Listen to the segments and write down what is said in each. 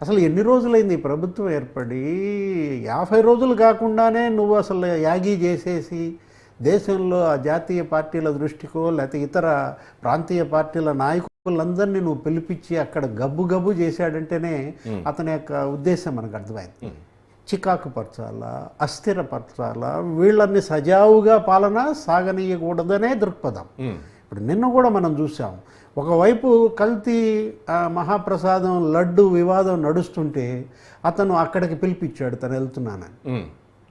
అసలు ఎన్ని రోజులైంది ఈ ప్రభుత్వం ఏర్పడి? 50 రోజులు కాకుండానే నువ్వు అసలు యాగీ చేసేసి దేశంలో ఆ జాతీయ పార్టీల దృష్టికో లేకపోతే ఇతర ప్రాంతీయ పార్టీల నాయకులందరినీ నువ్వు పిలిపించి అక్కడ గబ్బు గబ్బు చేశాడంటేనే అతని యొక్క ఉద్దేశం మనకు అర్థమైంది. చికాకు పరచాలా, అస్థిరపరచాలా, వీళ్ళని సజావుగా పాలన సాగనీయకూడదనే దృక్పథం. ఇప్పుడు నిన్న కూడా మనం చూసాం, ఒకవైపు కల్తీ మహాప్రసాదం లడ్డు వివాదం నడుస్తుంటే అతను అక్కడికి పిలిపించాడు తను వెళ్తున్నానని,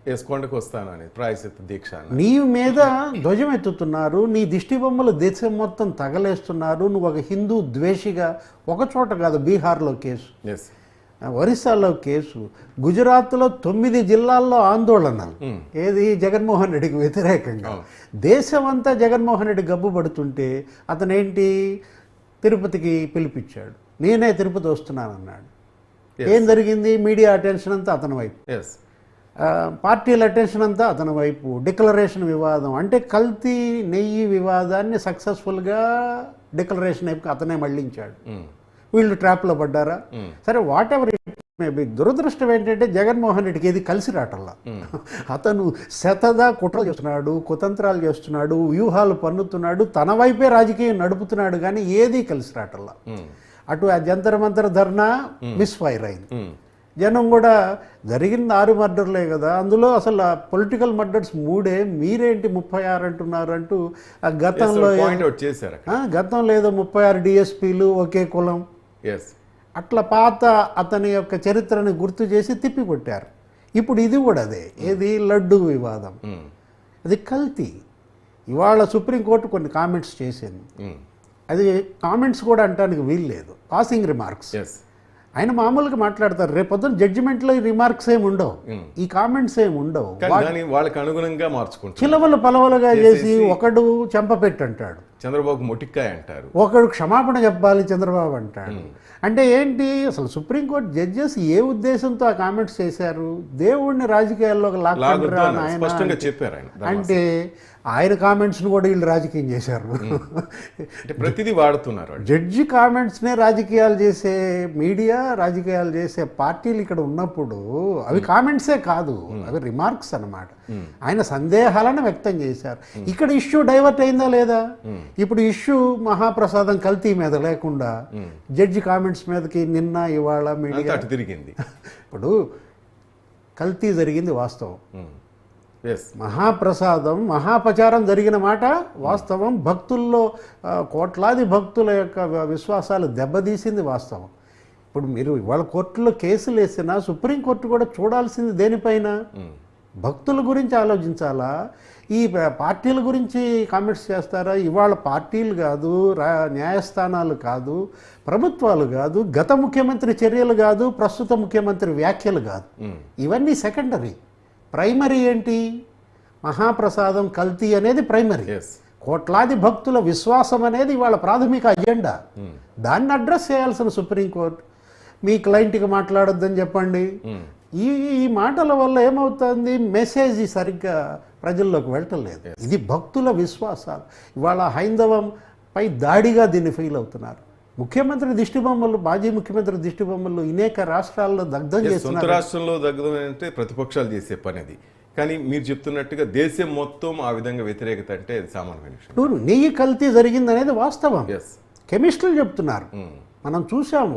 వేసుకోండికి వస్తానని ప్రాయశ్చిత్త దీక్ష. నీ మీద ధ్వజం ఎత్తుతున్నారు, నీ దిష్టి బొమ్మలు దేశం మొత్తం తగలేస్తున్నారు, నువ్వు ఒక హిందూ ద్వేషిగా. ఒక చోట కాదు, బీహార్లో కేసు, ఒరిస్సాలో కేసు, గుజరాత్లో 9 జిల్లాల్లో ఆందోళనలు, ఏది జగన్మోహన్ రెడ్డికి వ్యతిరేకంగా. దేశమంతా జగన్మోహన్ రెడ్డి గబ్బు పడుతుంటే అతనేంటి తిరుపతికి పిలిపించాడు, నేనే తిరుపతి వస్తున్నానన్నాడు. ఏం జరిగింది? మీడియా అటెన్షన్ అంతా అతని వైపు, పార్టీల అటెన్షన్ అంతా అతని వైపు. డిక్లరేషన్ వివాదం అంటే కల్తీ నెయ్యి వివాదాన్ని సక్సెస్ఫుల్గా డిక్లరేషన్ వైపు అతనే మళ్లించాడు. వీళ్ళు ట్రాప్లో పడ్డారా? సరే, వాట్ ఎవర్ ఇట్ మేబీ. దురదృష్టం ఏంటంటే జగన్మోహన్ రెడ్డికి ఏది కలిసి రావటంలా. అతను శతదా కుట్రలు చేస్తున్నాడు, కుతంత్రాలు చేస్తున్నాడు, వ్యూహాలు పన్నుతున్నాడు, తన వైపే రాజకీయం నడుపుతున్నాడు, కానీ ఏది కలిసి రావటంలా. అటు ఆ జంతర్ మంతర్ ధర్నా మిస్ఫైర్ అయింది. జనం కూడా జరిగింది 6 మర్డర్లే కదా, అందులో అసలు పొలిటికల్ మర్డర్స్ 3, మీరేంటి 36 అంటున్నారు అంటూ గతంలో ఏదో 36 డిఎస్పీలు ఒకే కులం, అట్లా పాత అతని యొక్క చరిత్రని గుర్తు చేసి తిప్పికొట్టారు. ఇప్పుడు ఇది కూడా అదే, ఏది లడ్డు వివాదం, అది కల్తీ. ఇవాళ సుప్రీంకోర్టు కొన్ని కామెంట్స్ చేసింది, అది కామెంట్స్ కూడా అంటానికి వీలు లేదు, పాసింగ్ రిమార్క్స్. ఆయన మామూలుగా మాట్లాడతారు, రేపొద్దున జడ్జిమెంట్లో ఈ రిమార్క్స్ ఏమి ఉండవు, ఈ కామెంట్స్ ఏమి ఉండవు, వాళ్ళకి అనుగుణంగా మార్చుకుంటారు. చిలవలు పలవలుగా చేసి ఒకడు చెంపపెట్టి అంటాడు, చంద్రబాబు మొటిక్కాయ అంటారు, ఒకడు క్షమాపణ చెప్పాలి చంద్రబాబు అంటాడు. అంటే ఏంటి అసలు? సుప్రీంకోర్టు జడ్జెస్ ఏ ఉద్దేశంతో ఆ కామెంట్స్ చేశారు? దేవుడిని రాజకీయాల్లోకి లాక్కుంటారా ఆయన చెప్పారు. అంటే ఆయన కామెంట్స్ను కూడా వీళ్ళు రాజకీయం చేశారు. ప్రతిదీ వాడుతున్నారు. జడ్జి కామెంట్స్నే రాజకీయాలు చేసే మీడియా, రాజకీయాలు చేసే పార్టీలు ఇక్కడ ఉన్నప్పుడు అవి కామెంట్సే కాదు, అవి రిమార్క్స్ అన్నమాట. ఆయన సందేహాలను వ్యక్తం చేశారు. ఇక్కడ ఇష్యూ డైవర్ట్ అయిందా లేదా? ఇప్పుడు ఇష్యూ మహాప్రసాదం కల్తీ మీద లేకుండా జడ్జి కామెంట్స్ మీదకి నిన్న ఇవాళ మీడియా తిరిగింది. ఇప్పుడు కల్తీ జరిగింది వాస్తవం, మహాప్రసాదం మహాపచారం జరిగిన మాట వాస్తవం, భక్తుల్లో కోట్లాది భక్తుల యొక్క విశ్వాసాలు దెబ్బతీసింది వాస్తవం. ఇప్పుడు మీరు ఇవాళ కోర్టులో కేసులు వేసినా సుప్రీంకోర్టు కూడా చూడాల్సింది దేనిపైన? భక్తుల గురించి ఆలోచించాలా, ఈ పార్టీల గురించి కామెంట్స్ చేస్తారా? ఇవాళ పార్టీలు కాదు, న్యాయస్థానాలు కాదు, ప్రభుత్వాలు కాదు, గత ముఖ్యమంత్రి చర్యలు కాదు, ప్రస్తుత ముఖ్యమంత్రి వ్యాఖ్యలు కాదు, ఇవన్నీ సెకండరీ. ప్రైమరీ ఏంటి? మహాప్రసాదం కల్తీ అనేది ప్రైమరీ. కోట్లాది భక్తుల విశ్వాసం అనేది ఇవాళ ప్రాథమిక అజెండా. దాన్ని అడ్రస్ చేయాల్సిన సుప్రీంకోర్టు మీ క్లయింట్కి మాట్లాడొద్దని చెప్పండి. ఈ మాటల వల్ల ఏమవుతుంది? మెసేజ్ సరిగ్గా ప్రజల్లోకి వెళ్ళటలేదు. ఇది భక్తుల విశ్వాసాలు. ఇవాళ హైందవం పై దాడిగా దీన్ని ఫీల్ అవుతున్నారు. ముఖ్యమంత్రి దిష్టిబొమ్మలు, మాజీ ముఖ్యమంత్రి దిష్టిబొమ్మలు అనేక రాష్ట్రాల్లో దగ్ధం చేస్తున్నారు. రాష్ట్రంలో దగ్ధం అంటే ప్రతిపక్షాలు చేసే పని అది. కానీ మీరు చెప్తున్నట్టుగా దేశం మొత్తం ఆ విధంగా వ్యతిరేకత అంటే అది సామాన్యమైన విషయం. నెయ్యి కల్తీ జరిగిందనేది వాస్తవం, కెమిస్ట్రీలు చెప్తున్నారు, మనం చూసాం.